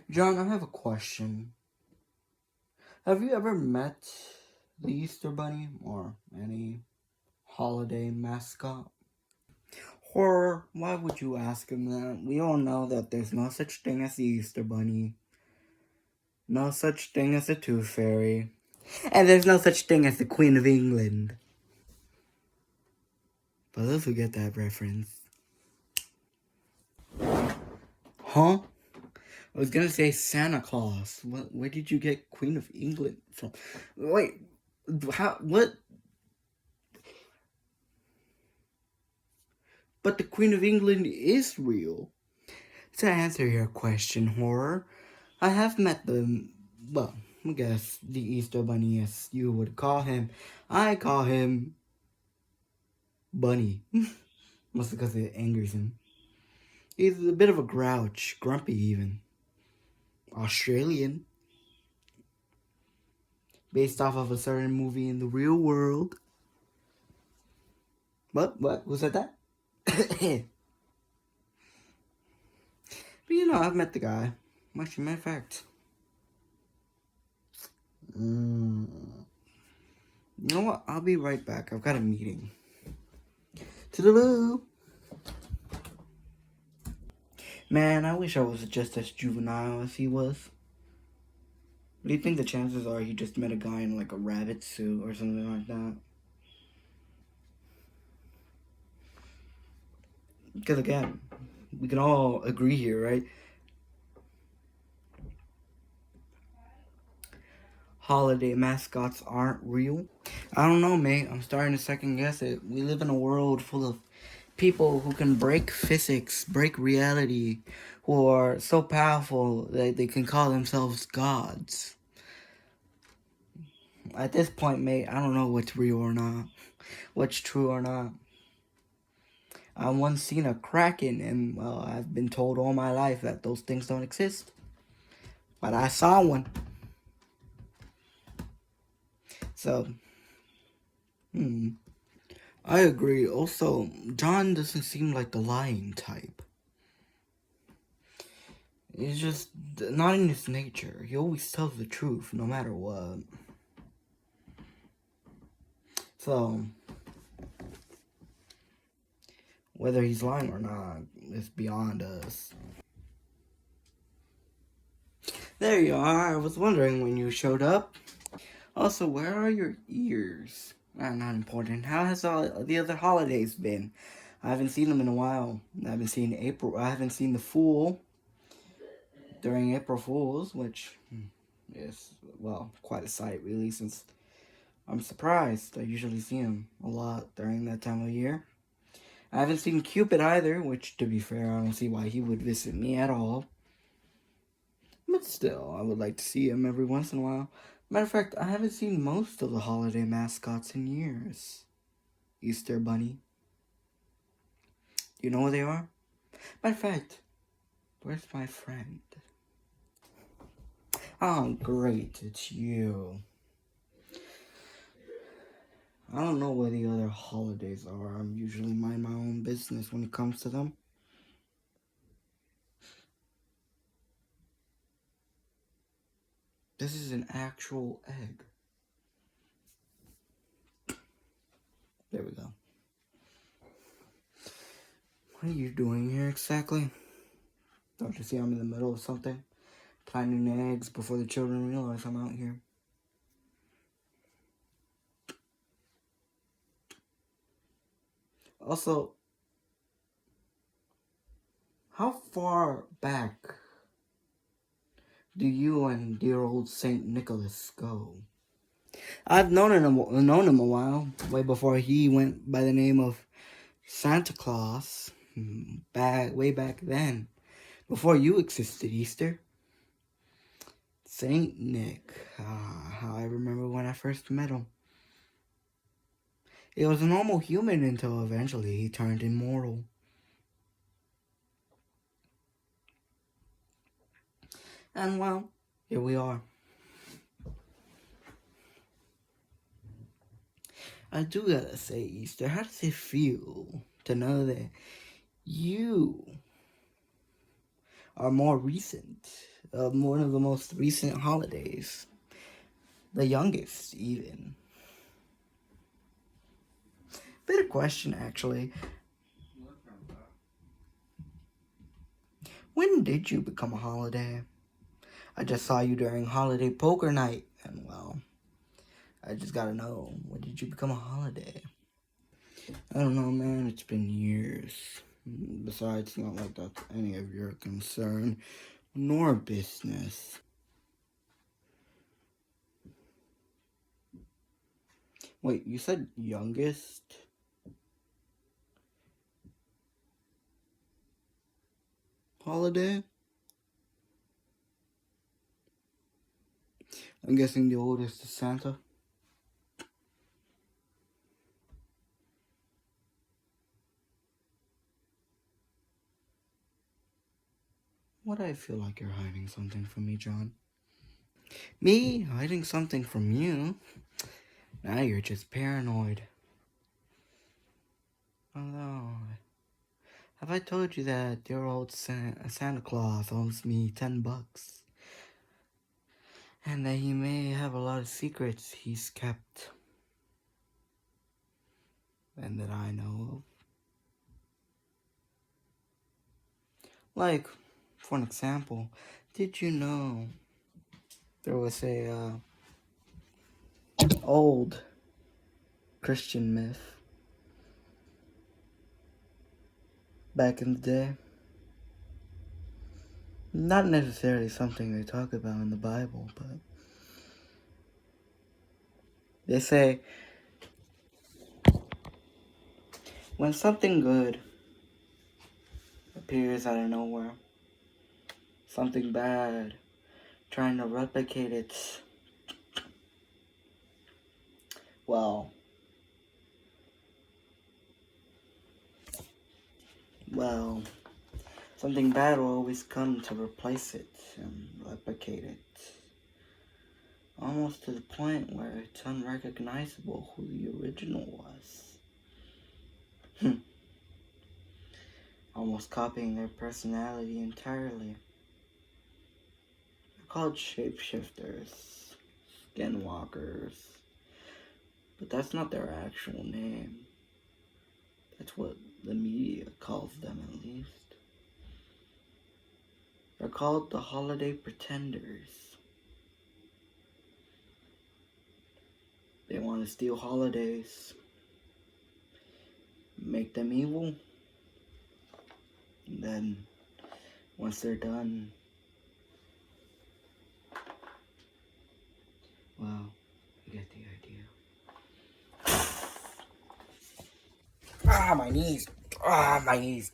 John, I have a question. Have you ever met the Easter Bunny or any holiday mascot? Horror, why would you ask him that? We all know that there's no such thing as the Easter Bunny, no such thing as the Tooth Fairy, and there's no such thing as the Queen of England. For those who get that reference. Huh? I was gonna say Santa Claus. Where did you get Queen of England from? Wait, how? What? But the Queen of England is real. To answer your question, Horror, I have met well, I guess the Easter Bunny, as you would call him. I call him Bunny. Mostly because it angers him. He's a bit of a grouch, grumpy even. Australian. Based off of a certain movie in the real world. What? Who said that? But I've met the guy. Much matter of fact. You know what? I'll be right back. I've got a meeting. Toodaloo! Man, I wish I was just as juvenile as he was. What do you think the chances are he just met a guy in like a rabbit suit or something like that? Because again, we can all agree here, right? Holiday mascots aren't real. I don't know, mate. I'm starting to second guess it. We live in a world full of people who can break physics, break reality, who are so powerful that they can call themselves gods. At this point, mate, I don't know what's real or not, what's true or not. I once seen a kraken, and well, I've been told all my life that those things don't exist. But I saw one. So, I agree. Also, John doesn't seem like the lying type. He's just not in his nature. He always tells the truth, no matter what. So, whether he's lying or not is beyond us. There you are. I was wondering when you showed up. Also, where are your ears? Not important. How has all the other holidays been? I haven't seen them in a while. I haven't seen the Fool during April Fools, which is, well, quite a sight, really, since I'm surprised. I usually see him a lot during that time of year. I haven't seen Cupid either, which, to be fair, I don't see why he would visit me at all. But still, I would like to see him every once in a while. Matter of fact, I haven't seen most of the holiday mascots in years. Easter Bunny. You know where they are? Matter of fact, where's my friend? Oh, great, it's you. I don't know where the other holidays are. I'm usually mind my own business when it comes to them. This is an actual egg. There we go. What are you doing here exactly? Don't you see I'm in the middle of something? Planting eggs before the children realize I'm out here. Also, how far back do you and dear old Saint Nicholas go? I've known him a while, way before he went by the name of Santa Claus, way back then, before you existed, Easter. Saint Nick, how I remember when I first met him. He was a normal human until eventually he turned immortal. And well, here we are. I do gotta say, Easter, how does it feel to know that you are more recent of one of the most recent holidays. The youngest, even. Better question, actually. When did you become a holiday? I just saw you during holiday poker night, and well, I just gotta know, when did you become a holiday? I don't know, man, it's been years. Besides, not like that's any of your concern, nor business. Wait, you said youngest? Holiday? I'm guessing the oldest is Santa. Why do I feel like you're hiding something from me, John? Me? Hiding something from you? Now you're just paranoid. Although, have I told you that dear old Santa Claus owes me $10? And that he may have a lot of secrets he's kept. And that I know of. Like, for an example, did you know there was a old Christian myth back in the day? Not necessarily something they talk about in the Bible, but they say when something good appears out of nowhere, something bad trying to replicate it, well, something bad will always come to replace it and replicate it. Almost to the point where it's unrecognizable who the original was. Almost copying their personality entirely. They're called shapeshifters, skinwalkers, but that's not their actual name. That's what the media calls them, at least. They're called the holiday pretenders. They want to steal holidays, make them evil, and then once they're done, well, you get the idea. Ah, my knees. Ah, my knees.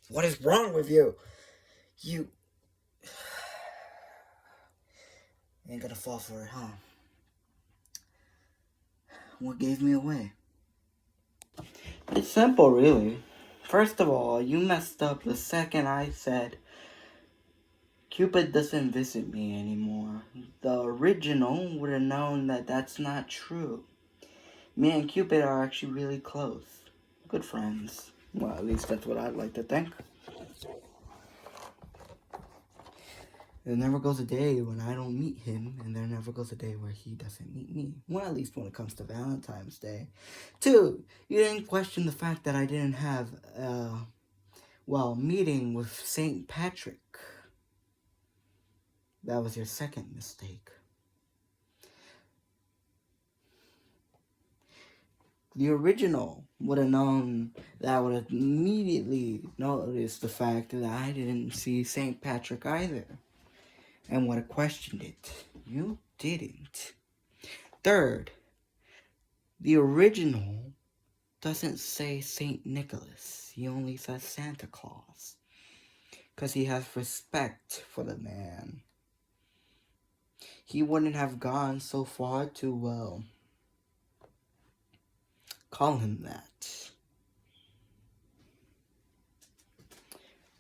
What is wrong with you? You ain't gonna fall for it, huh? What gave me away? It's simple, really. First of all, you messed up the second I said Cupid doesn't visit me anymore. The original would have known that that's not true. Me and Cupid are actually really close. Good friends. Well, at least that's what I'd like to think. There never goes a day when I don't meet him, and there never goes a day where he doesn't meet me. Well, at least when it comes to Valentine's Day. 2, you didn't question the fact that I didn't have meeting with St. Patrick. That was your second mistake. The original would have known that I would have immediately noticed the fact that I didn't see St. Patrick either. And would have questioned it. You didn't. 3rd, the original doesn't say St. Nicholas. He only says Santa Claus. Because he has respect for the man. He wouldn't have gone so far to, call him that.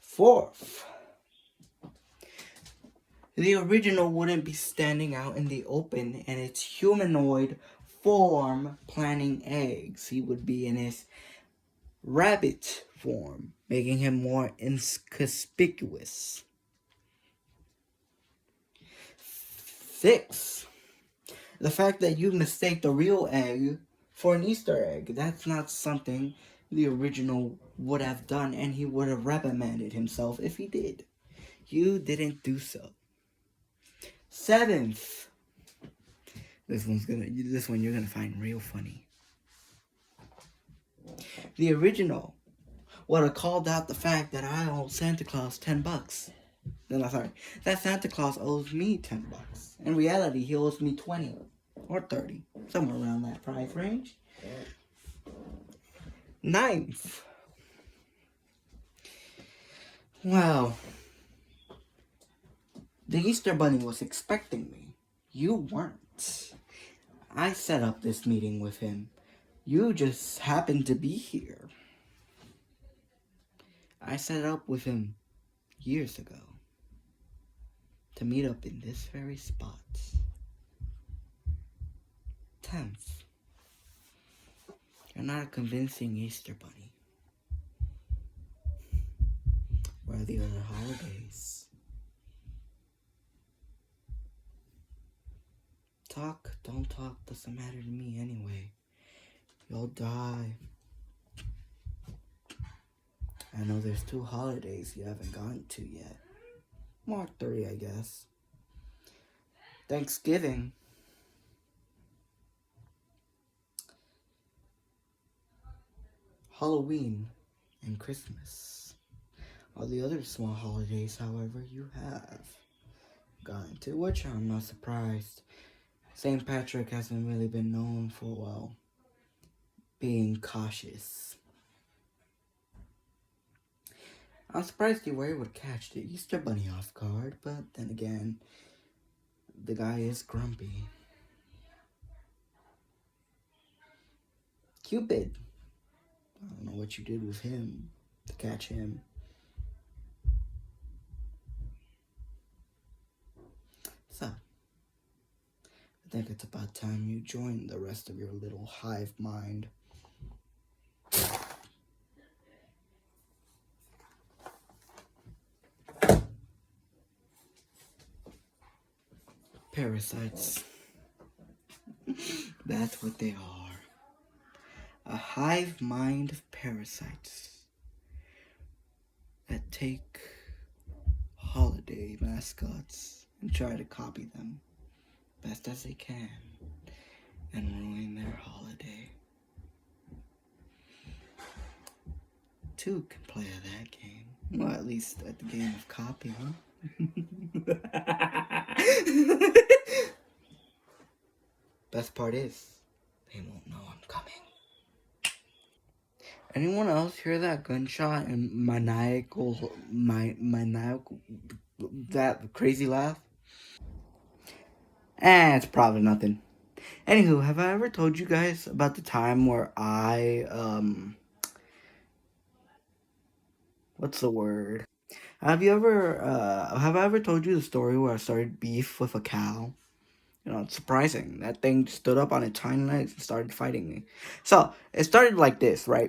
4th, the original wouldn't be standing out in the open in its humanoid form planting eggs. He would be in his rabbit form, making him more inconspicuous. 6. The fact that you mistake the real egg for an Easter egg. That's not something the original would have done, and he would have reprimanded himself if he did. You didn't do so. 7th. This one you're gonna find real funny. The original would have called out the fact that I owe Santa Claus $10. No, sorry. That Santa Claus owes me $10. In reality, he owes me 20 or 30, somewhere around that price range. 9th. Well, the Easter Bunny was expecting me. You weren't. I set up this meeting with him. You just happened to be here. I set it up with him years ago to meet up in this very spot. 10th. You're not a convincing Easter Bunny. Where are the other holidays? Talk, don't talk, doesn't matter to me anyway. You'll die. I know there's 2 holidays you haven't gotten to yet. More 3, I guess. Thanksgiving. Halloween and Christmas. All the other small holidays, however, you have gotten to, which I'm not surprised. St. Patrick hasn't really been known for, well, being cautious. I'm surprised you were able to catch the Easter Bunny off guard, but then again, the guy is grumpy. Cupid. I don't know what you did with him to catch him. So, I think it's about time you join the rest of your little hive mind. Parasites. That's what they are. A hive mind of parasites that take holiday mascots and try to copy them best as they can and ruin their holiday. 2 can play at that game. Well, at least at the game of copy, huh? Best part is, they won't know I'm coming. Anyone else hear that gunshot and maniacal, that crazy laugh? It's probably nothing. Anywho, have I ever told you guys about the time where what's the word? Have I ever told you the story where I started beef with a cow? You know, it's surprising. That thing stood up on its hind legs and started fighting me. So, it started like this, right?